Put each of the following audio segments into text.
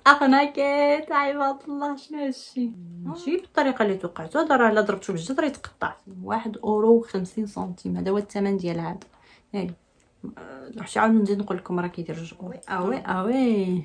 اغناكيت عباد الله. شنو هادشي؟ ماشي بالطريقه اللي توقعتو، هذا راه الا ضربتو بالجدر يتقطع. 1 € و50 سنتيم، هذا هو الثمن ديال هذا. يعني شي عاود نزيد نقول لكم راه كيدير جوج. اوي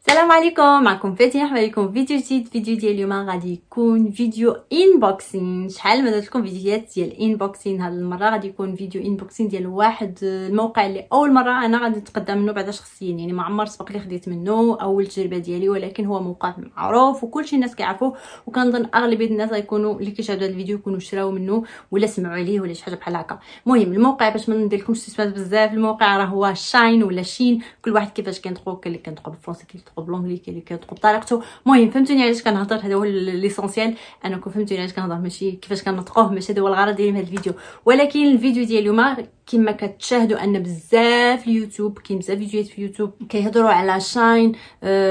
السلام عليكم، معكم فاتن. مرحبا بكم فيديو جديد. فيديو ديال اليوم غادي يكون فيديو انبوكسين. شحال ما درت لكم فيديوهات ديال انبوكسين، هاد المره غادي يكون فيديو انبوكسين ديال واحد الموقع اللي اول مره انا غادي نتقدم منه بعد شخصيا. يعني ما عمر سبق لي خديت منه، اول تجربه ديالي، ولكن هو موقع معروف وكلشي الناس كيعرفوه، وكنظن اغلبيه الناس غيكونوا اللي كيشاهدوا هذا الفيديو يكونوا شراو منه ولا سمعوا عليه ولا شي حاجه بحال هكا. المهم الموقع باش ما ندير لكمش سسبانس بزاف، الموقع راه هو شاين ولا شين، كل واحد كيفاش كينطقو. كاين اللي كينطقو بالفرنسي، كاين اللي كينطقو بالانجلي، كاين اللي كينطقو بطريقته. المهم فهمتوني علاش كنهضر، هذا هو ليسونسيال، انكم فهمتوني علاش كنهضر، ماشي كيفاش كنطقوه، ماشي هذا هو الغرض ديالي من هذا الفيديو. ولكن الفيديو ديال اليوم كما كتشاهدوا ان بزاف اليوتيوب، كاين بزاف فيديوهات في يوتيوب كيهضروا على شاين،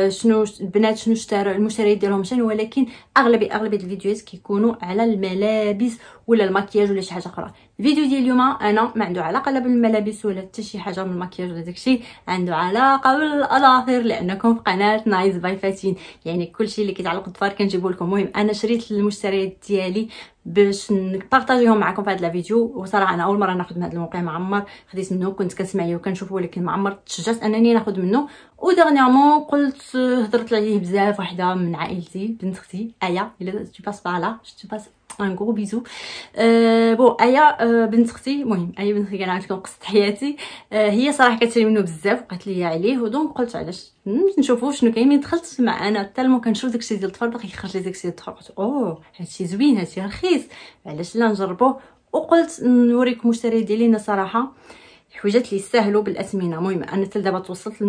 شنو البنات شنو اشتروا، المشتريات ديالهم شنو، ولكن اغلبيه الفيديوهات كيكونوا على الملابس ولا المكياج ولا شي حاجه اخرى. الفيديو ديال اليوم انا ما عنده علاقه لا بالملابس ولا حتى شي حاجه من المكياج ولا داكشي، عنده علاقه بالاظافر، لانكم في قناه نايس باي فاتين. يعني كلشي اللي كيتعلق بالظفار كنجيبو لكم. المهم انا شريت المشتريات ديالي باش نبارطاجيهم معكم في هذا الفيديو. وصراحه انا اول مره ناخذ من هذا الموقع، ما عمر خديت منه، كنت كنسمع عليه وكنشوفه، ولكن ما عمر تشجعت انني ناخذ منه. ودغنيامون قلت هضرت عليه بزاف، وحده من عائلتي بنت اختي ايا، الا تو باس بالا جو باس ان غرو بيزو. بون ايا بنت اختي، المهم ايا بنت اختي كنعرف لكم قصه حياتي. هي صراحه كتشري منه بزاف وقالت لي عليه، ودونك قلت علاش نشوفوا شنو كاين. من دخلت مع انا تالمو كنشوف داكشي ديال الطفل باقي يخرج لي داكشي ديال الطفل، قلت اوه هادشي زوين، هادشي رخيص، علاش لا نجربوه. وقلت نوريكم المشتريات ديالي. انا صراحه حويجات لي ساهلوا بالاثمنه. المهم انا حتى دابا توصلت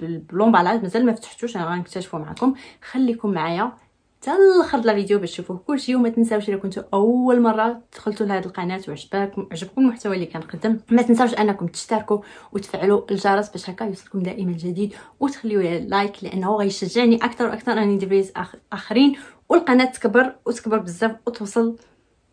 باللومبالاج، مازال ما فتحتوش، انا غنكتشفوا معكم. خليكم معايا حتى الاخر د الفيديو باش تشوفوا كلشي. وما تنساوش الا كنتوا اول مره دخلتوا لهاد القناه وعجبكم المحتوى اللي كنقدم، ما تنساوش انكم تشتركوا وتفعلوا الجرس باش هكا يوصلكم دائما الجديد، وتخليوا لي لايك لانه غيشجعني اكثر واكثر اني ندير فيديوهات اخرين، والقناه تكبر وتكبر بزاف وتوصل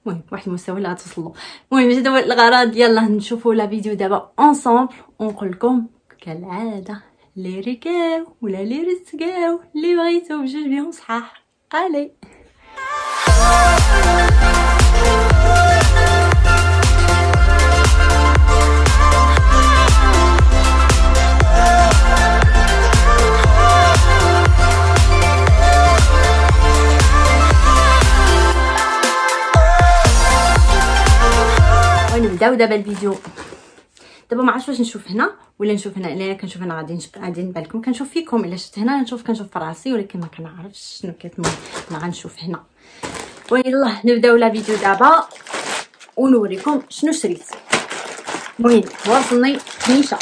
المهم واحد المستوى اللي غتوصل له. المهم هذا هو الغرض. يلا نشوفوا لا فيديو دابا انصامبل، ونقول لكم كالعاده لي ركاو ولا لي رسقاو اللي بغيتو بجوج بيهم صحاح. علي ونبداو دابا الفيديو. دابا ما عرفتش واش نشوف هنا ولا نشوف هنا. الا كنشوف هنا غادي نبان لكم، كنشوف فيكم. الا شفت هنا كنشوف في راسي، ولكن ما كنعرفش شنو كيتم. انا غنشوف هنا. ويلا نبداو لا فيديو دابا ونوريكم شنو شريت. المهم وصلني كنيشه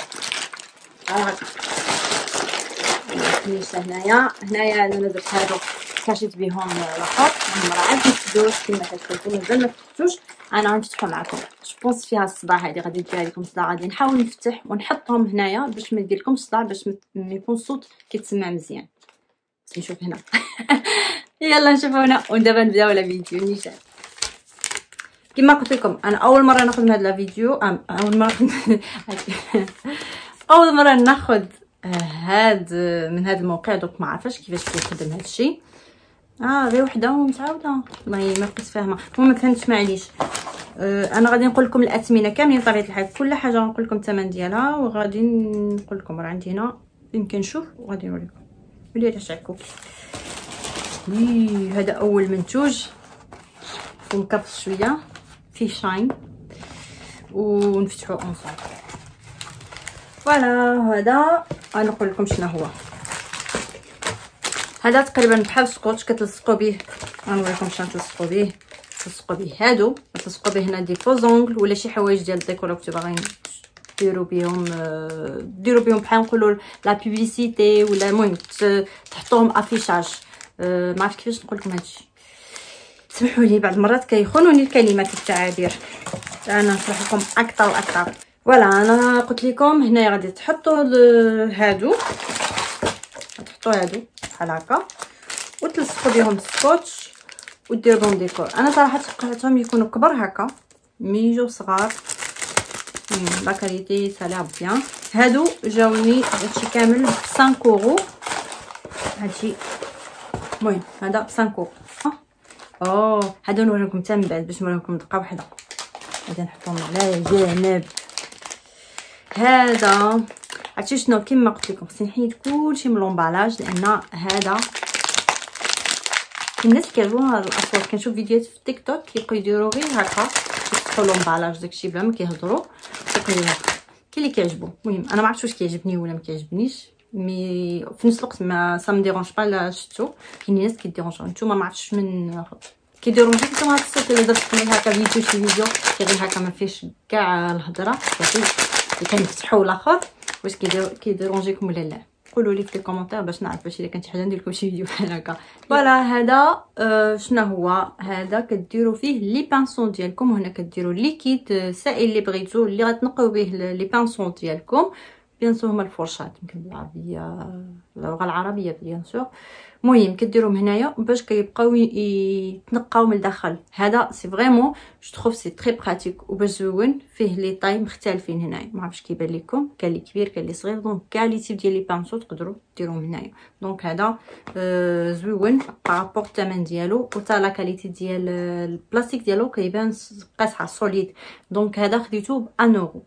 هاكا، كنيشه هنايا انا درت هادو كاشيت بهم الاخر. راه عاد نفدوش كما كتشوفوا، مازال ما فتحتوش، انا غنفتحو معكم. جوبونس فيها الصداع، هذه غادي ندير لكم صداع، غادي نحاول نفتح ونحطهم هنايا باش ما يدير لكم صداع، باش ما يكون الصوت كيتسمع مزيان. نشوف هنا يلا نشوفوا هنا ودابا نبداو على فيديو نيشان. كما قلت لكم انا اول مره ناخذ من هذا الفيديو، اول مره ناخذ من هذا الموقع، دوك ما عرفاش كيفاش كيخدم هذا الشيء. غير وحده ومتعاوده، والله ما كنت فاهمه، ما فهمتش معليش. انا غادي نقول لكم الاثمنه كاملين بطبيعه الحال، كل حاجه نقول لكم الثمن ديالها، وغادي نقول لكم راه عندي هنا يمكن نشوف وغادي نوريكم. ولي تشعكوا هذا اول منتوج ومكبس شويه فيه شاين، ونفتحوه اونصامبل. فوالا هذا غنقول لكم شنو هو. هذا تقريبا بحال السكوتش كتلصقوا به، غنوريكم شنو تلصقوا به. تلصقوا به هادو، تلصقوا به هنا دي فوزونغل ولا شي حوايج ديال الديكور كنتو باغيين ديروا بهم بحال نقولوا لا بوبليسيتي، ولا المهم تحطوهم افيشاج. ما عرفت كيفاش نقول لكم هادشي، سمحوا لي بعض المرات كيخونوني الكلمات والتعابير، انا نشرح لكم اكثر واكثر. فوالا انا قلت لكم هنايا غادي تحطوا هادو، تحطوا هادو بحال هكا وتلصقوا بهم السكوتش وديروا بهم ديكور. انا صراحه توقعتهم يكونوا كبر هكا، مي يجيو صغار. لا كاليتي سالير بيان. هادو جاوني هادشي كامل ب 5 €. هادشي المهم هذا 5 اورو. هادو نوريكم حتى من بعد باش نوريكم دقه واحده. غادي نحطهم على جانب. هذا عرفتي شنو كيما قلت لكم خصني نحيد كلشي من لومبالاج لان هذا الناس كيعجبوها هاد الاصوات. كنشوف فيديوهات في التيك توك كيبقاو يديروا غير هكا يفتحوا لومبالاج داكشي بلا ما كيهضروا كيقولوا هكا. كاين اللي كيعجبو. المهم انا ما عرفتش واش كيعجبني ولا ما كيعجبنيش مي في نفس الوقت ما سا مديرونج با لا شفتو. كاين ناس كيديرونجو نتوما ما عرفتش من كيديرونجو نتوما هاد الصوت الا درت لي هكا فيديو شي فيديو غير هكا ما فيهش كاع الهضره صافي اللي كنفتحوا الاخر واش كيديرونجيكم ولا لا. قولوا لي في الكومونتير باش نعرف باش الا كانت شي حاجه ندير لكم شي فيديو بحال هكا. فوالا هذا شنو هو هذا كديروا فيه لي بانسون ديالكم. هنا كديروا ليكيد سائل اللي بغيتو اللي غتنقيو به لي بانسون ديالكم. بيان سور هما الفرشات يمكن بالعربيه اللغه العربيه بيان سور. المهم كديروهم هنايا باش كيبقاو يتنقاو من الداخل. هذا سي فريمون جو تروف سي تري براتيك وباش زوين فيه لي طاي مختلفين. هنايا ما عرفتش كيبان لكم كاين اللي كبير كاين اللي صغير دونك كاع لي تيب ديال لي بانسو تقدروا ديروهم هنايا. دونك هذا زوين بارابور الثمن ديالو وتا لا كاليتي ديال البلاستيك ديالو كيبان قاصحه سوليد. دونك هذا خديته ب 1 اورو.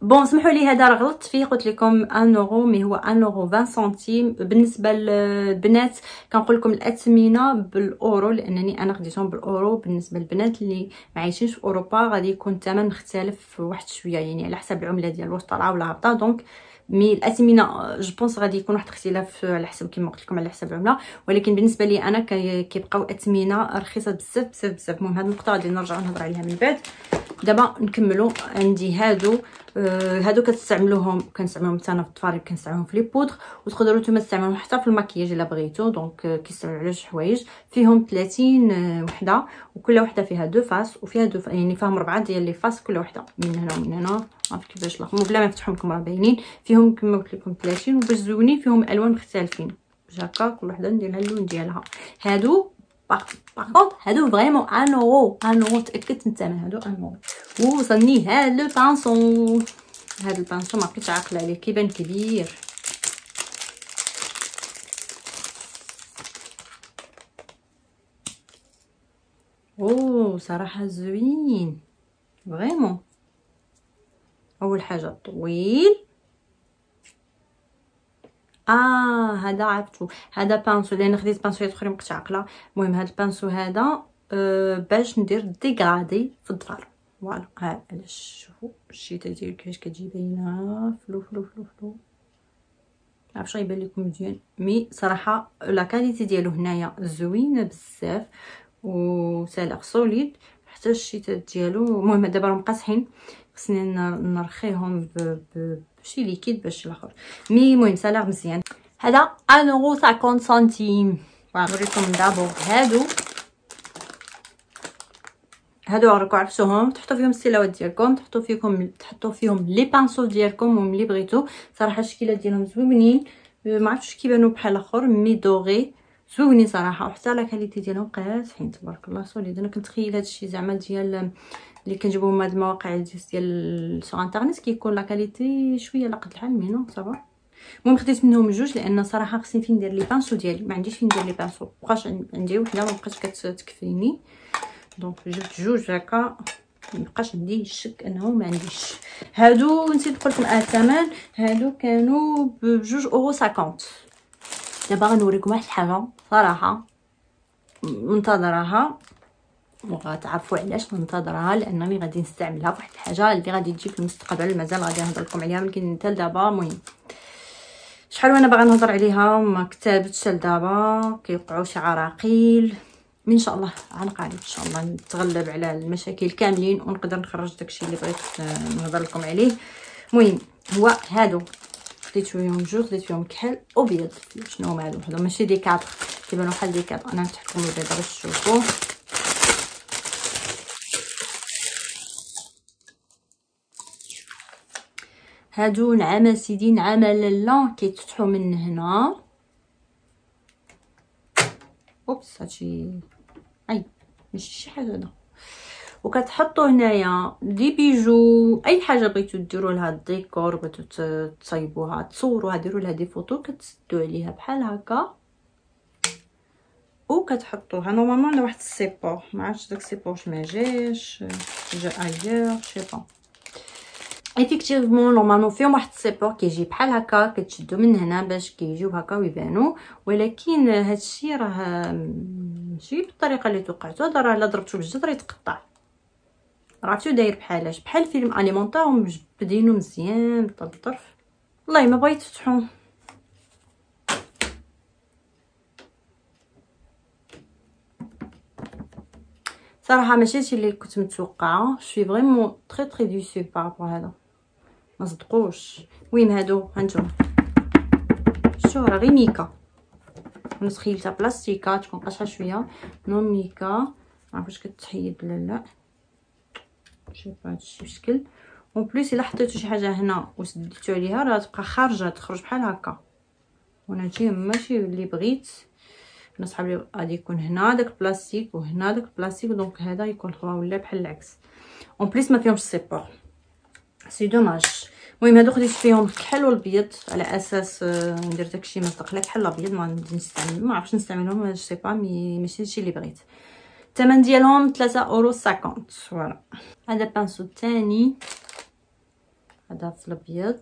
بون سمحوا لي هذا راه غلطت فيه قلت لكم 1 اورو مي هو 1 اورو 20 سنتيم. بالنسبه للبنات كنقول لكم الاثمنه بالاورو لانني انا خديتهم بالاورو. بالنسبه للبنات اللي ما عايشينش في اوروبا غادي يكون الثمن مختلف واحد شويه يعني على حسب العمله ديال واش طالعه ولا هابطه. دونك مي الاثمنه جو بونس غادي يكون واحد الاختلاف على حسب كما قلت لكم على حسب العمله. ولكن بالنسبه لي انا كيبقاو اثمنه رخيصه بزاف بزاف بزاف. المهم هذه النقطه غادي نرجعوا نهضر عليها من بعد. دابا نكملوا. عندي هادو كنستعملوهم حتى انا في الضفارب كنستعملوهم في لي بودر وتقدروا نتوما تستعملوهم حتى في المكياج الا بغيتو. دونك كيستعملوا على جوج حوايج. فيهم 30 وحده وكل وحده فيها دو فاس وفيها يعني فيهم 4 ديال لي فاس كل وحده من هنا ومن هنا. عرفت كيفاش الاخر بلا ما نفتحهم لكم راه باينين. فيهم كما قلت لكم 30 وباش زوينين فيهم الوان مختلفين باش هكا كل وحده ندير لها اللون ديالها. هادو باغ هادو فريمون 1 اورو. 1 اورو تاكدت من الثمن. هادو 1 اورو. وصلني هاد لو بانسون. هاد البانسون ما بقيتش عاقله عليه كيبان كبير. صراحه زوين فريمون. اول حاجه طويل. هذا عرفتو هذا بانسو لان خديت بانسويات اخرين مبقيتش عاقله. المهم هذا البانسو هذا باش ندير ديغرادي في الظفر. فوالا ها علاش شوفوا الشيته ديالو كيفاش كتجي باينه فلو فلو فلو فلو. عرفتش غيبان لكم مزيان مي صراحه لا كاليتي ديالو هنايا زوينه بزاف وسالغ سوليد حتى الشيتات ديالو. المهم دابا راهم قاصحين خصني نرخيهم بشي ليكيد باش الاخر مي المهم سالغ مزيان. هذا 1 اورو 50 سنتيم. نوريكم دابور هادو راكم عرفتوهم تحطوا فيهم السيلاوات ديالكم تحطوا فيهم لي بانسو ديالكم وملي بغيتو. صراحه الشكيله ديالهم زوينين ما عرفتش كيبانوا بحال الاخر مي دوغي زوينين صراحه وحتى لا كاليتي ديالهم قاصحين تبارك الله سوليد. انا كنتخيل هادشي زعما ديال اللي كنجيبوهم هاد المواقع ديال سو انترنيت كيكون لا كاليتي شويه على قد الحال مي نو صافا. المهم خديت منهم جوج لان صراحه خصني فين ندير لي بانسو ديالي ما عنديش فين ندير لي بانسو بقاش عندي وحده ما بقاش كتكفيني. دونك جبت جوج هكا مبقاش عندي الشك انه ما عنديش. هادو نسيت نقول لكم الثمن. هادو كانوا بجوج اورو 50. دابا غنوريكم واحد الحاجه صراحه منتظراها وغتعرفوا علاش منتظراها لانني غادي نستعملها فواحد الحاجه اللي غادي تجي في المستقبل مازال غادي نهضر لكم عليها ولكن حتى لدابا. المهم شحال وانا باغا نهضر عليها وما كتبتش لدابا كيوقعوا شي عراقيل. ان شاء الله عن قريب ان شاء الله نتغلب على المشاكل كاملين ونقدر نخرج داكشي اللي بغيت نهضر لكم عليه. المهم هو هادو خديت فيهم جوج خديت فيهم كحل ابيض. شنو هما هادو وحده ماشي دي كادر كيبانوا بحال دي كادر. انا نفتح لكم البيضه باش تشوفوا. هادو نعامه سيدي نعامه لاله كيتفتحوا من هنا. اوبس هادشي ماشي شي حاجه هذا. وكتحطوا هنايا دي بيجو اي حاجه بغيتو ديروا لها الديكور بغيتو تصايبوها تصوروها ديروا لها دي فوتو كتسدوا عليها بحال هكا وكتحطوها نورمالمون على واحد السيبور. ما عرفتش داك السيبور ما جاش جا ايور شي با. ايفيكتيفمون نورمالمون فيهم واحد السيبور كيجي بحال هكا، كتشدو من هنا باش كيجيو هكا ويبانو، ولكن هادشي راه ماشي بالطريقه اللي توقعتو. هذا راه الا ضربتو بالجد راه يتقطع، عرفتو داير بحالاش بحال فيلم اليمونطير ومجبدينو مزيان بالطرف. والله ما بغيت تفتحو. صراحه ماشي هادشي اللي كنت متوقعه. شوي فريمون تري ديسو بارابور هذا، ما صدقوش. المهم هادو هانتوما شو راه غير ميكا، نسخيلتها بلاستيكا تكون قاصحه شويه نو ميكا، معرفتش كتحيد ولا لا. شوف هادشي بشكل اون بليس الا حطيتو شي حاجه هنا وسديتو عليها راه تبقى خارجه، تخرج بحال هكا. وانا هادشي ماشي اللي بغيت. انا صحاب لي غادي يكون هنا داك البلاستيك وهنا داك البلاستيك، دونك هذا يكون ولا بحال العكس. اون بليس ما فيهمش سيبور، سي دوماج. المهم هادو خديت فيهم الكحل والبيض على اساس ندير داكشي مصدق لا كحل الابيض ما نبدا نستعمل، ما عرفتش نستعملهم جو سي با، ماشي هادشي اللي بغيت. الثمن ديالهم 3.50 فوالا. هذا بانسو الثاني، هذا في الابيض.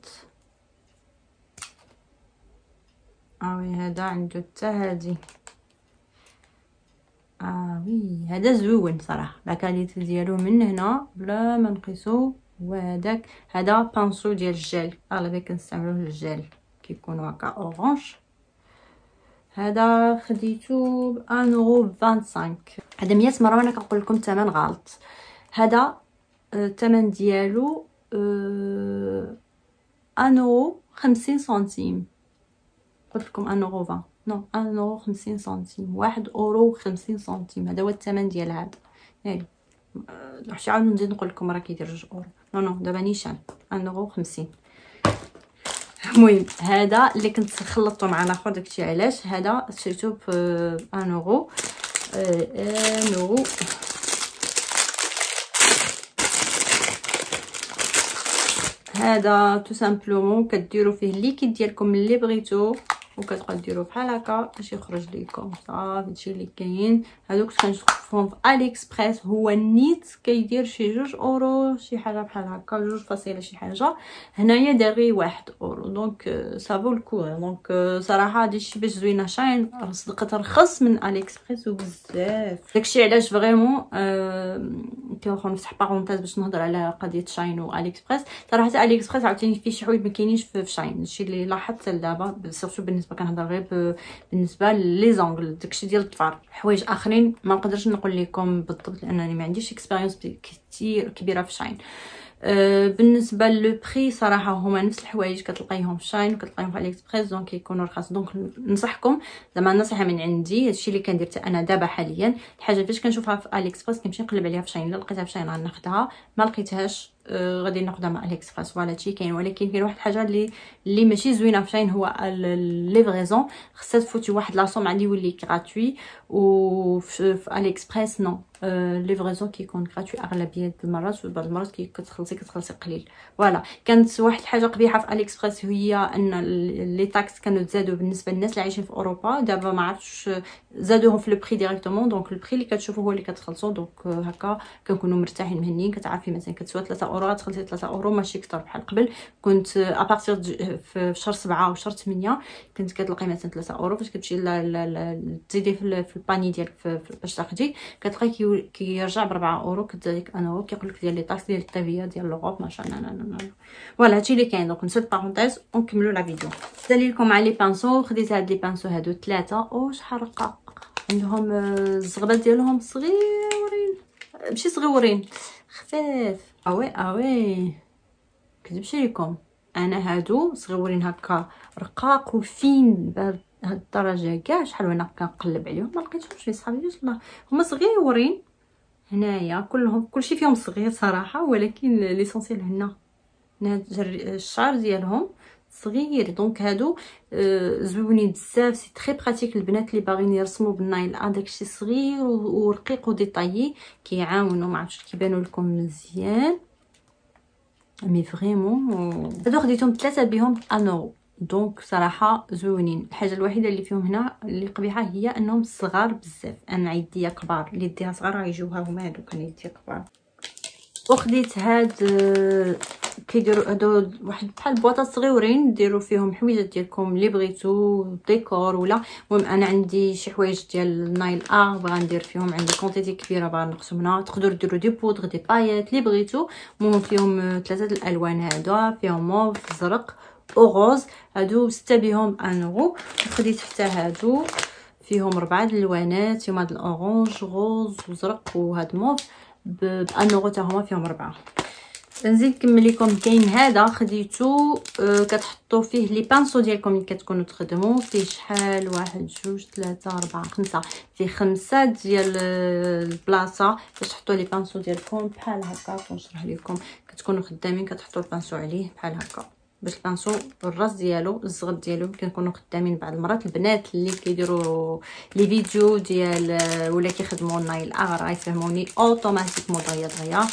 وي هذا عنده حتى هادي. وي هذا زوين صراحه، لا كاليتي ديالو من هنا بلا ما نقيسو. وهذاك هذا بانسو ديال الجل، اغلبيه كنستعملوه للجل كيكون هكا اورانج. هذا خديتو ب 1.25€. هذا 100 مره وانا كنقول لكم الثمن غلط. هذا الثمن ديالو 1.50 سنتيم. قلت لكم 1.20 نو 1.50 سنتيم، 1.50 سنتيم. هذا هو الثمن ديال هذا. ياك شي عاود نزيد نقول لكم راه كيدير 2 اورو. نو دابا نيشان 1.50. المهم هذا اللي كنت خلطته مع الاخر داكشي علاش هذا شريته ب 1 اورو. 1 اورو. هذا تو سامبلومون كديروا فيه الليكيد ديالكم اللي بغيتو وكتبقاو ديروه بحال هكا باش يخرج ليكم صافي. هادشي اللي كاين. هادوك كنشوفهم في الي اكسبريس، هو النيت كيدير شي 2 اورو شي حاجه بحال هكا، 2 شي حاجه. هنايا دار غير 1 اورو، دونك سافو الكو. دونك صراحه هادشي باش زوينه شاين صدقت رخص من الي اكسبريس وبزاف. داكشي علاش فريمون كنبقاو نفتح بارونتيز باش نهضر على قضيه شاين والي اكسبريس. صراحه الي اكسبريس عاوتاني فيه شي حوايج ما كاينينش في شاين، هادشي اللي لاحظت لدابا سيرتو بالنسبه كنهضر غير بالنسبه لي زونغل داكشي ديال الظفر. حوايج اخرين ما نقدرش نقول لكم بالضبط لانني ما عنديش اكسبيريونس كثير كبيره في شاين. بالنسبه لو بري صراحه هما نفس الحوايج كتلقايهم في شاين وكتلقايهم في الي اكسبريس، دونك يكونوا رخاص. دونك ننصحكم زعما نصيحه من عندي، هادشي اللي كندير حتى انا دابا حاليا. الحاجه فاش كنشوفها في الي اكسبريس كنمشي نقلب عليها في شاين، الا لقيتها في شاين غناخذها، ما لقيتهاش غادي ناخذها مع الي اكسبريس. فوالا هادشي كاين. ولكن كاين واحد الحاجه اللي ماشي زوينه في شاين، هو الليفريزون. خصها تفوتي واحد لاصوم عندي يولي غراتوي، وفي الي اكسبريس نو ليفريزون كيكون غراتوي اغلبيه المرات، وبعض المرات كتخلصي قليل. فوالا كانت واحد الحاجه قبيحه في الي اكسبريس هي ان لي تاكس كانوا تزادوا بالنسبه للناس اللي عايشين في اوروبا. دابا ما عرفتش زادوهم في لو بري ديريكتومون، دونك لو بري اللي كتشوفوا هو اللي كتخلصوا. دونك هكا كنكونوا مرتاحين مهنيين. كتعرفي مثلا كتسوى 3 اورو تخلصي 3 اورو ماشي كثر بحال قبل. كنت ابارتير في شهر 7 وشهر 8 كنت كتلقاي مثلا 3 اورو فاش كتمشي تزيدي في الباني ديالك باش تاخدي كتلقاي كيرجع ب 4 اورو. كذلك 1 اورو كيقول لك ديال لي طاكس ديال التبيه ديال لوروب ماشي فوالا هادشي اللي كاين. دونك نسد بارونتيز ونكملوا لا فيديو. دالي لكم على لي بانسو. خديت هاد لي بانسو هادو 3 شحال رقاق عندهم الزغبات ديالهم صغيورين، ماشي صغيورين خفاف. اوي كذبش لكم انا هادو صغيورين هكا رقاق وفين بهاد الدرجه كاع. شحال وانا كنقلب عليهم ما لقيتهمش في صحابي. والله هما صغيورين هنايا كلهم، كلشي فيهم صغير صراحه، ولكن ليسونسيال هنا الشعر ديالهم صغير. دونك هادو زوينين بزاف. سي تري براتيك البنات اللي باغيين يرسموا بالنايل داكشي صغير ورقيق وديطايي كيعاونوا. ما عرفتش كيبانوا لكم مزيان مي فريمون. هادو خديتهم 3 بهم 1 اورو. دونك صراحه زوينين. الحاجه الوحيده اللي فيهم هنا اللي قبيحه هي انهم صغار بزاف. انا يديا كبار، اللي يديها صغار غيجيوها هما هادو كان يديا كبار. وخديت هاد كيديروا هادو واحد بحال بواطات صغيورين ديروا فيهم حويجات ديالكم اللي بغيتو ديكور ولا. المهم انا عندي شي حوايج ديال النايل بغا ندير فيهم، عندي كونتيتي كبيره باغا نقسم منها. تقدروا ديروا دي بودغ دي بايات اللي بغيتو. المهم فيهم 3 الالوان هذا، فيهم موف زرق وغوز. هادو 6 بهم 1 اورو. خديت حتى هادو فيهم 4 الالوانات، فيهم هاد الاورانج غوز وزرق وهاد موف ب 1 اورو حتى هما فيهم 4. نزيد نكمل لكم. كاين هذا خديتو كتحطوا فيه لي بانسو ديالكم اللي كتكونوا تخدموا فيه. شحال 1 2 3 4 5 فيه 5 ديال البلاصه باش تحطوا لي بانسو ديالكم بحال هكا. نشرح لكم كتكونوا خدامين كتحطوا البانسو عليه بحال هكا باش البانسو الراس ديالو الزغد ديالو كنكونوا خدامين. بعض المرات البنات اللي كيديروا لي فيديو ديال ولا كيخدموا النايل راه يفهموني اوتوماتيكمون دغيا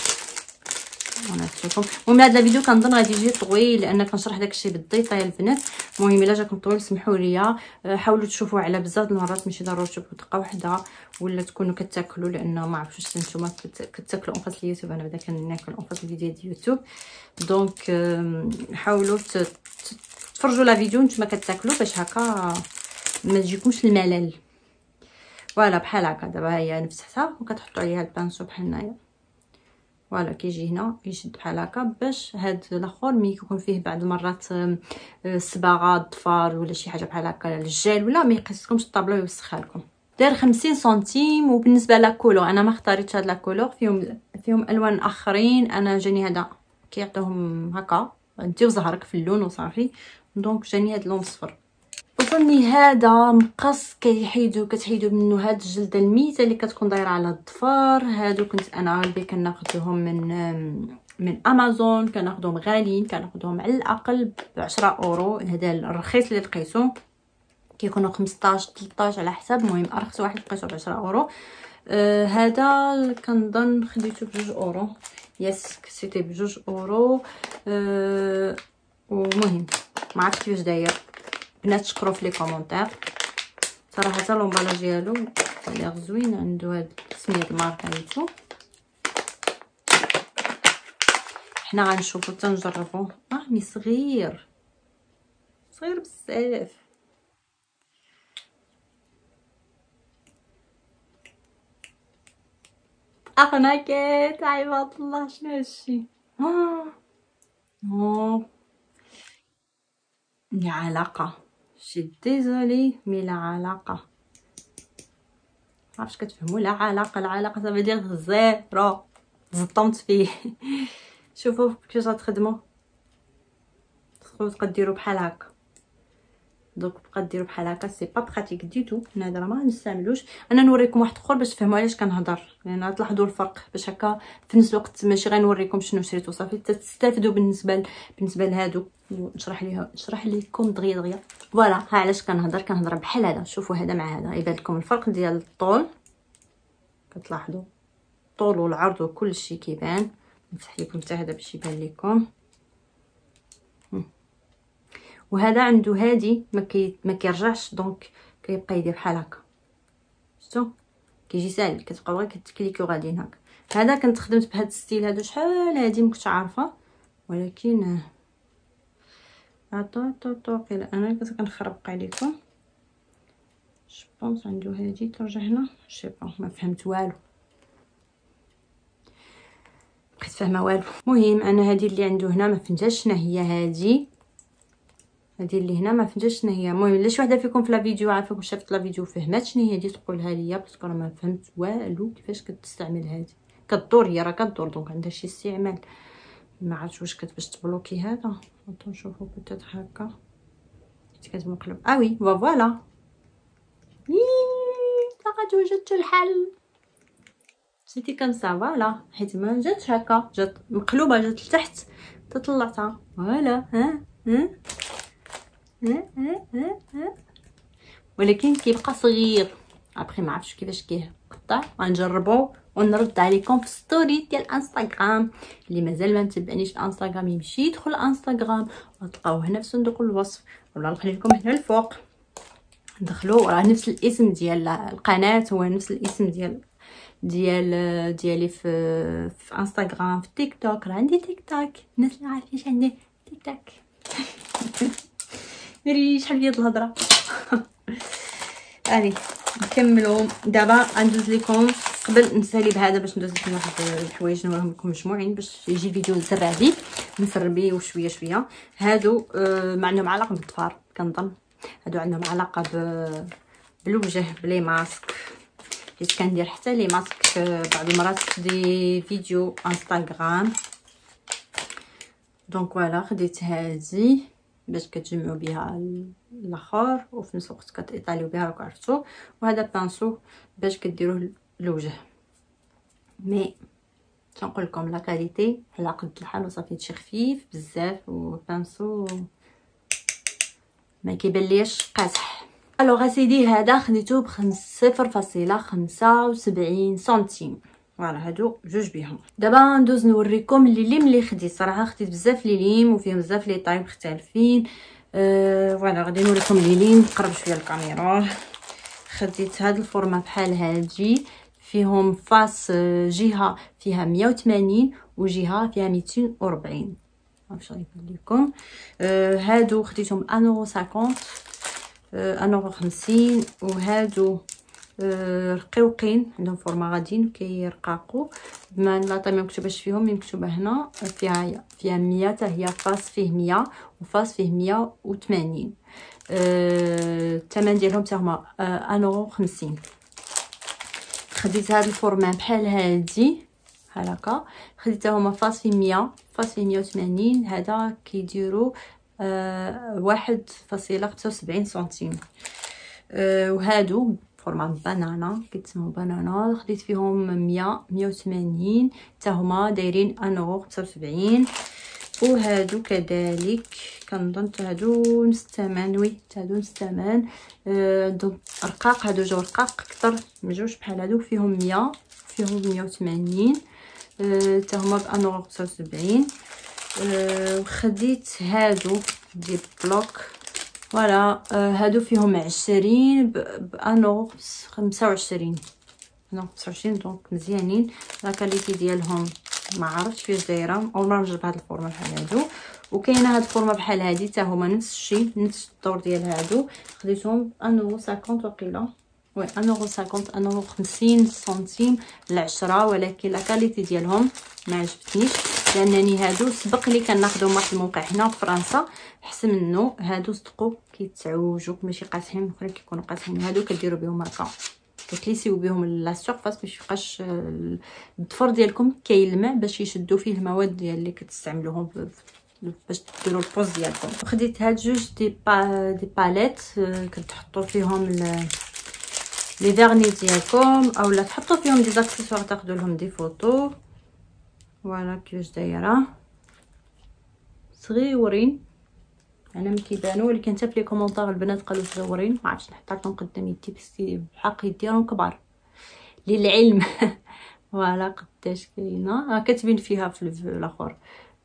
وانا نشوفكم. المهم هذا الفيديو كنظن غادي يجي طويل لان كنشرح داكشي بالديتاي البنات. المهم الا جاكم طويل سمحوا لي. حاولوا تشوفوا على بزاف المرات، ماشي ضروري تشوفوا دقه واحده ولا تكونوا كتاكلوا، لان ما عرفتش واش نتوما كتاكلوا اونفاس اليوتيوب. انا بدا كناكل اونفاس الفيديو ديال اليوتيوب. دونك حاولوا تفرجوا لا فيديو نتوما كتاكلوا باش هكا ما تجيكمش الملل. فوالا بحال هكا. دابا هي نفتحتها وكتحطوا عليها البانسو بحال هنايا. فوالا كيجي هنا يشد بحال هكا باش هاد الاخر ملي يكون فيه بعض المرات صباغه ضفار ولا شي حاجه بحال هكا الجال ولا ما يقصكمش الطابلو يوسخها لكم. داير 50 سنتيم. وبالنسبه لا كولور انا ما اختاريتش هاد لا كولور، فيهم الوان اخرين. انا جاني هذا كيعطيهم هكا انت وزهرك في اللون وصافي. دونك جاني هاد اللون صفر. وصلني هذا مقص كتحيدوا منه هاد الجلده الميته اللي كتكون دايره على الضفار. هادو كنت انا غالبا كناخذهم من امازون. كناخذهم غاليين، كناخذهم على الاقل ب 10 اورو. هذا الرخيص اللي لقيتو كيكونوا 15 13 على حسب. المهم ارخص واحد لقيتو ب 10 اورو. هذا كنظن خديته ب 2 اورو. يس كسيتي ب 2 اورو. ومهم ما عرفتش كيفاش داير. بنات شكروا في لي كومونتير. صراحه لومبالاج ديالو اللي زوين، عنده هاد سميه الماركه ديالو. حنا غنشوفو حتى نجربو. مي صغير بزاف. اخناكيت عباد الله شنو هادشي. لا علاقه شي ديزولي مي لا علاقه. عرفتش كتفهموا لا علاقه. العلاقه صافي ديال زيرو. زطمت فيه. شوفوا كيفاش غتخدموا. تقدروا ديروا بحال هكا. دوك بقى ديروا بحال هكا. سي با براتيك ديتو. هنا راه ما نستعملوش. انا نوريكم واحد اخر باش تفهموا علاش كنهضر، لان تلاحظوا الفرق باش هكا في نفس الوقت ماشي غير نوريكم شنو شريتو صافي تستافدوا بالنسبه لهادو. نشرح لكم دغيا. فوالا ها علاش كنهضر بحال هذا. شوفوا هذا مع هذا يبان لكم الفرق ديال الطول. كتلاحظوا الطول والعرض وكل شيء كيبان. نفتح لكم حتى هذا باش يبان لكم. وهذا عنده هادي ما كيرجعش، دونك كيبقى يدير بحال هكا. شفتوا كيجي ساهل. كتبقاو غير كتكليكيو غاديين هكا. هذا كنت خدمت بهذا الستيل هذا شحال هادي ما كنتش عارفه، ولكن عطو قيل انا كنت كنخربق عليكم. جوبونس عنده هادي ترجع هنا. شي با ما فهمت والو. بقيت فاهمه والو. المهم انا هادي اللي عنده هنا ما فهمتهاش شنو هي هادي اللي هنا ما فهمتش شنو هي. المهم الا شي وحده فيكم في لا فيديو عارفه واش شافت لا فيديو فهمت شنو هي هادي تقولها ليا، باسكو راه ما فهمت والو كيفاش كتستعمل هادي. كدور هي راه كدور، دونك عندها شي استعمال. ما عرفتش واش باش تبلوكي هذا. نشوفوا بوتيت هكا كتمقلب. وي فوالا لقد وجدت الحل. سيتي كنسا فوالا، حيت ما جاتش هكا، جات مقلوبه، جات لتحت تطلعتها. فوالا ولكن كيبقى صغير. ابخي ما عرفتش كيفاش كيقطع، غنجربو ونرد عليكم في ستوري ديال انستغرام. اللي مازال ما متبعنيش في انستغرام يمشي يدخل انستغرام وتلقاوه هنا في صندوق الوصف، ولا نخلي لكم هنا الفوق دخلوا. راه نفس الاسم ديال القناه، هو نفس الاسم ديالي في انستغرام، في تيك توك. راه عندي تيك توك، الناس اللي عارفينش عندي تيك توك. ناري شحال ديال الهضره. علي نكملوا دابا. غندوز لكم قبل نسالي بهذا باش ندوز لكم واحد الحوايج نوريهم لكم مجموعين باش يجي الفيديو سرع بيه نسر بيه وشويه شويه. هادو ما عندهم علاقه بالظفار كنظن، هادو عندهم علاقه بالوجه بلي ماسك، حيت كندير حتى لي ماسك بعض المرات في دي فيديو انستغرام. دونك فوالا خديت هذه باش كتجمعوا بها الاخر وفي نفس الوقت كتطاليو بها راكم عرفتوا. وهذا بانسو باش كديروه للوجه. مي تنقول لكم لا كاليتي على قد الحال وصافي، هادشي خفيف بزاف وبانسو ما كيبان ليش قاصح. الوغ اسيدي هذا خديته ب 0.75 سنتيم. فوالا هادو جوج بيهم. دابا ندوز نوريكم لي ليم اللي خديت. صراحه خديت بزاف لي ليم وفيهم بزاف لي طايب مختلفين. فوالا غادي نوريكم لي ليم قرب شويه الكاميرا. خديت هاد الفورمه بحال هادي، فيهم فاس جهه فيها 180 وجهه فيها 240. واش غيبان لكم. هادو خديتهم 1.50 1.50. وهادو رقيقين عندهم فورما غاديين كيرقاقوا. بما ان لاطا مكتوباش فيهم مكتوبه هنا فيها 100 حتى هي فاس فيه 100 وفاس فيه 180. الثمن ديالهم حتى هما 1.50. خديت هاد الفورما بحال هادي بحال هكا، خديت هما فاس فيه 100 فاس فيه 180. هذا كيديروا 1.75 سنتيم. وهادو فورما بانانا كيتسموا بانانا، خديت فيهم 180 حتى هما دايرين 1.75. وهادو كذلك كنظن حتى هادو نفس الثمن. وي حتى هادو نفس الثمن. عندهم رقاق، هادو جاو رقاق اكثر من جوج بحال هادو، فيهم 100 فيهم 180 حتى هما ب 1.75. وخديت هادو دي بلوك. فوالا هادو فيهم 20 ب 1.25 دونك مزيانين. لا كاليتي ديالهم ما عرفتش كيفاش دايره، اول مره نجرب هاد الفورمه بحال هادو. وكاينه هاد الفورمه بحال هادي حتى هما نفس الشيء نفس الدور ديال هادو، خديتهم 1.50 وقيله. وي 1.50 1.50 سنتيم ل10. ولكن لا كاليتي ديالهم ما عجبتنيش، لانني هادو سبق لي كناخذهم واحد الموقع هنا في فرنسا احسن منه. هادو صدقوا كيتعوجوا ماشي قاصحين، الاخرين كيكونوا قاصحين. هادو كديروا بهم هكا كتليسيو بهم لا سيرفاس باش يبقاش الضفر ديالكم كيلمع باش يشدوا فيه المواد ديال اللي كتستعملوهم باش ديروا البوز ديالكم. خديت هاد جوج دي باليت كتحطوا فيهم لي فيرني ديالكم اولا تحطوا فيهم دي زاكسيسوار تاخذوا لهم دي فوتو. فوالا كيفاش دايره صغيورين انا ما كيبانوا، ولكن حتى في لي كومونطير البنات قالوا صغيورين. ما عرفتش نحط لكم قدام يدي بس بحق يديهم كبار للعلم. فوالا قداش كاينه كتبين فيها في الاخر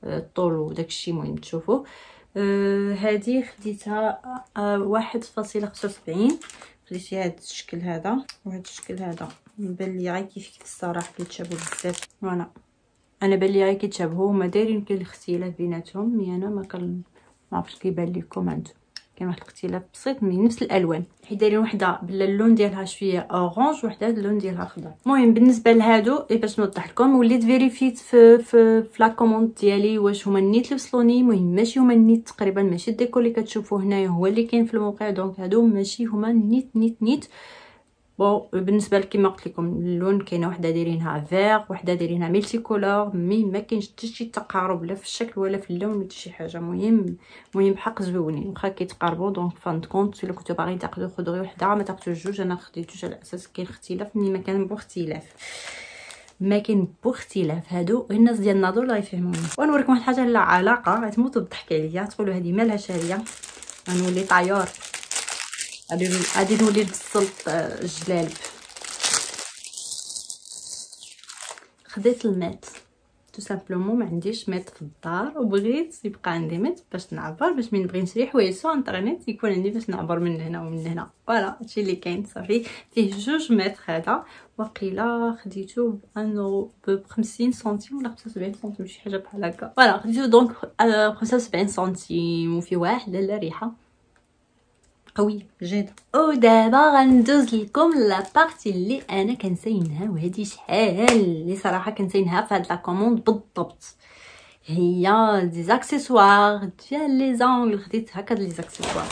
الطول وداكشي المهم تشوفوا. هذه خديتها 1.75. خديت هذا الشكل هذا وهذا الشكل هذا. بان لي غير كيف الصراحه كيتشابهوا بزاف. فوالا انا بان لي غير كيتشابهوا، هما دايرين كاين الاختلاف بيناتهم. مي انا ما عرفتش كيبان لكم عندهم كاين واحد الاختلاف بسيط من نفس الالوان، حيت دايرين وحده باللون ديالها شويه اورانج وحده اللون ديالها خضر. المهم بالنسبه لهادو باش نوضح لكم وليت فيريفيت في لا كوموند ديالي واش هما النيت اللي وصلوني. المهم ماشي هما النيت تقريبا، ماشي الديكور اللي كتشوفوه هنايا هو اللي كاين في الموقع. دونك هادو ماشي هما نيت. بون بالنسبه كما قلت لكم اللون كاينه وحده دايرينها فير وحده دايرينها ميلتي كولور. مي ما كاينش حتى شي تقارب لا في الشكل ولا في اللون ولا حتى شي حاجه. المهم بحق زويونين واخا كيتقاربوا. دونك فان كونط الا كنتو باغيين تاخذوا خذوا غير وحده ما تاخذوش جوج. انا خديت جوج على اساس كاين اختلاف ملي ما كان بو اختلاف. هادو الناس ديال الناظور لا يفهموني. ونوريكم واحد الحاجه لا علاقه غتموتوا بالضحك عليا، تقولوا هذه مالها شاريه غنولي طايور. غادي نولي نفصل الجلالب. خديت المات تو سامبلومون، ما عنديش مات في الدار وبغيت يبقى عندي مات باش نعبر، باش من نبغي نشري حوايج سو انترنيت يكون عندي باش نعبر من هنا ومن هنا. فوالا هادشي اللي كاين صافي. فيه 2 متر هذا، وقيله خديتو ب 50 سنتيم ولا 75 سنتيم شي حاجه بحال هكا. فوالا خديتو دونك 75 سنتيم، وفيه واحد لا ريحه قوي جدا. ودابا غندوز لكم لابارتي اللي انا كنسينها، وهذه شحال اللي صراحه كنسينها في هاد لا كوموند بالضبط، هي دي زاكسيسوار ديال لي زونغل. خديت هكا لي زاكسيسوار،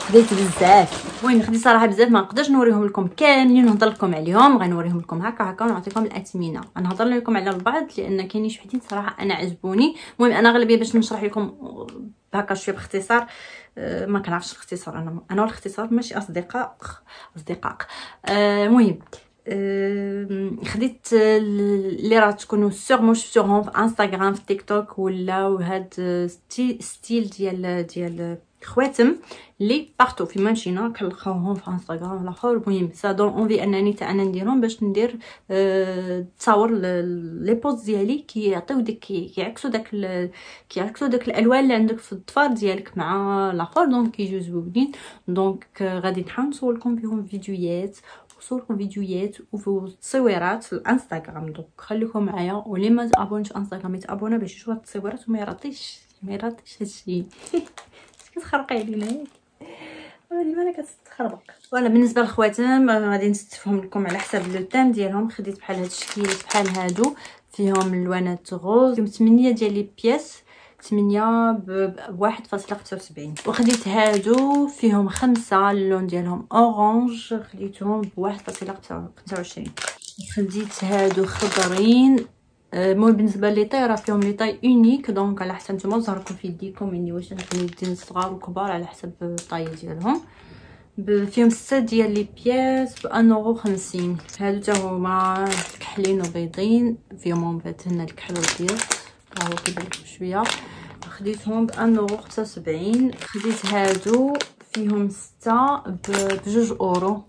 خديت بزاف. المهم خديت صراحه بزاف، ما نقدرش نوريهم لكم كاملين ونهضر لكم عليهم، غنوريهم لكم هكا ونعطيكم الاثمنه. غنهضر لكم على البعض لان كاينين شي وحدين صراحه انا عجبوني. المهم انا غالبيه باش نشرح لكم هكا شويه باختصار، ما كنعرفش الاختصار، انا والاختصار ماشي اصدقاء. المهم خديت اللي راه تكونوا سيغمون شفتوهم في انستغرام في تيك توك، ولا هاد ستيل ديال خواتم لي بارتو فيما مشينا كنلقاوهم في انستغرام الاخر. المهم سا دون اونفي انني حتى انا نديرهم باش ندير تصاور لي بوز ديالي كيعطيو ديك كيعكسوا داك الالوان اللي عندك في الضفار ديالك مع الاخر، دونك كيجيو زوينين. دونك غادي نحاول نصور لكم بهم فيديوهات وتصويرات في الانستغرام. دونك خليكم معايا، واللي ما تابونش انستغرام يتابونا باش يشوفوا التصويرات وما يرطيش هادشي. كتخرقي علينا ياك ولي مالك كتخربق. فوالا بالنسبه للخواتم غادي نستفهم لكم على حسب لو تام ديالهم. خديت بحال هاد الشكل بحال هادو فيهم الوانات غوز، فيهم 8 ديال لي بياس، 8 ب 1.75. وخديت هادو فيهم 5 اللون ديالهم اورانج، خديتهم ب 1.25. خديت هادو خضرين. المهم بالنسبه لي طاي راه فيهم لي طاي اونيك، دونك على حسب نتوما ظهركم في يديكم يعني واش نكون يدين صغار وكبار على حسب الطاي ديالهم. فيهم 6 ديال لي بياس ب 1.50€. هادو حتى هما كحلين وبيضين، فيهم بات هنا الكحل والبيض راهو كيبان لكم شويه. خديتهم ب 1.75€. خديت هادو فيهم 6 ب 2€.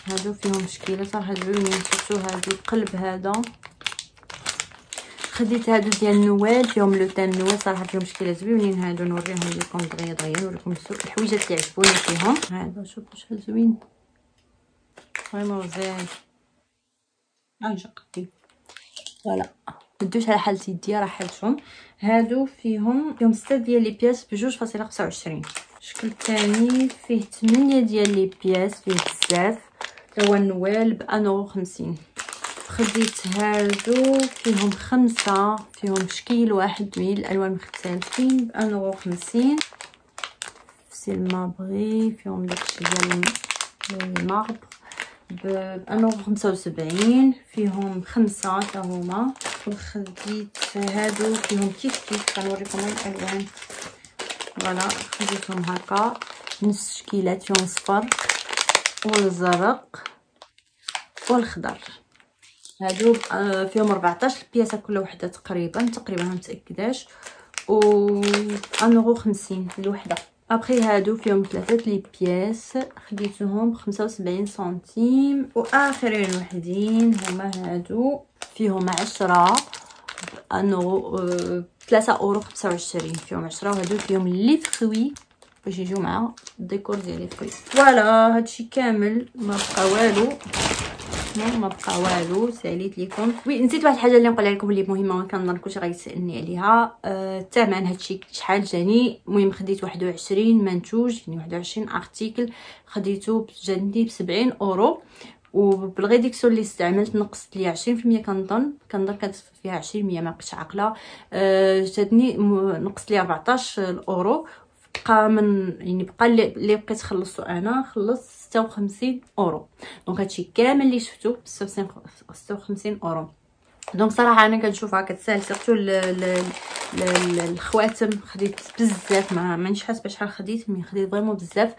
هادو فيهم شكيله صراحه زوينين، شفتو هادو القلب هذا. خديت هادو ديال النوال فيهم لو تام نوال، صراحه فيهم شكيله زوينين. هادو نوريهم لكم دغيا نوريكم الحويجات اللي عجبوني فيهم. هذا شوفوا شحال زوين فريمون زين. انجا قدي فوالا مدوش على حالة يدي راه حالتهم. هادو فيهم 6 ديال لي بياس ب 2.25. الشكل الثاني فيه 8 ديال لي بياس، فيه بزاف، هو النوال ب 1.50€. خديت هادو فيهم 5، فيهم شكل واحد من الالوان مختلفين ب 1.50€. سي المابغي فيهم داكشي ديال المارب ب 1.75€. فيهم 5 حتى هما. وخديت هادو فيهم كيف غنوريكم الالوان. فوالا خديتهم هكا نفس الشكيلات، فيهم الصفر والزرق والخضر. هادو فيهم 14 بياسه كل وحده تقريبا ما متاكداش، و 1.50€ الوحده. ابخي هادو فيهم 3 لي بياس، خديتهم ب 75 سنتيم. واخرين وحدين هما هادو فيهم 10 ب 3.25€. فيهم 10، وهادو فيهم لي فروي باش يجيو مع الديكور ديال لي فروي. فوالا هادشي كامل، ما بقى والو ساليت لكم. وي نسيت واحد الحاجه اللي نقولها لكم اللي مهمه، كنظن كلشي غيسالني عليها. الثمن هادشي شحال جاني. المهم خديت 21 منتوج، يعني 21 ارتيكل، خديته جاني ب 70€. وبالغيديكسيون اللي استعملت نقصت لي 20%، كنظن كانت فيها 20%، ما بقيتش عاقله. جاتني نقصت لي 14€. بقى اللي بقيت خلصته انا خلصت 56€. دونك هادشي كامل اللي شفتو ب 56€. دونك صراحه انا كنشوفها كتسهل سيرتو الخواتم. خديت بزاف، مانيش حاسه بشحال خديت، مي خديت فريمون بزاف.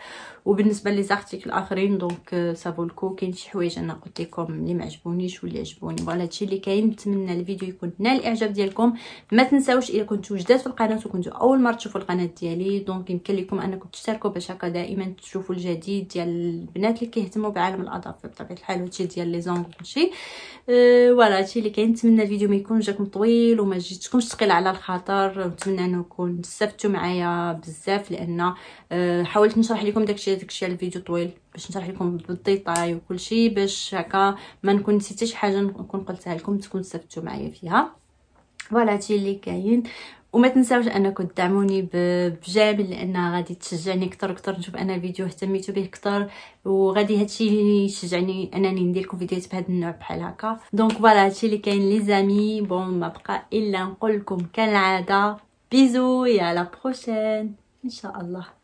وبالنسبه لي زارتيكل الاخرين دونك سافولكو. كاين شي حوايج انا قلت لكم اللي ما عجبونيش واللي عجبوني. فوالا هادشي اللي كاين. نتمنى الفيديو يكون نال الاعجاب ديالكم. ما تنساوش الا كنتو جداد في القناه وكنتو اول مره تشوفوا القناه ديالي دونك يمكن لكم انكم تشتركوا باش هكا دائما تشوفوا الجديد ديال البنات اللي كيهتموا بعالم الاظافر بطبيعه الحال، وهادشي ديال لي زونغ وكلشي. فوالا هادشي اللي كاين. نتمنى الفيديو ما يكونش جاكم طويل وما جيتكمش ثقيل على الخاطر. نتمنى انكم استفدتوا معايا بزاف، لان حاولت نشرح لكم داكشي الفيديو طويل باش نشرح لكم بالديتاي وكلشي، باش هكا ما نكون نسيت شي حاجه نكون قلتها لكم تكون استفدتوا معايا فيها. فوالا هادشي اللي كاين. وما تنساوش انكم تدعموني بجامل، لان غادي تشجعني اكثر نشوف انا الفيديو اهتميتوا به اكثر، وغادي هادشي اللي يشجعني انني ندير لكم فيديوهات بهذا النوع بحال هكا. دونك فوالا هادشي اللي كاين لي زامي. بون ما بقى الا نقول لكم كالعاده بيزو يا لا بروشين ان شاء الله.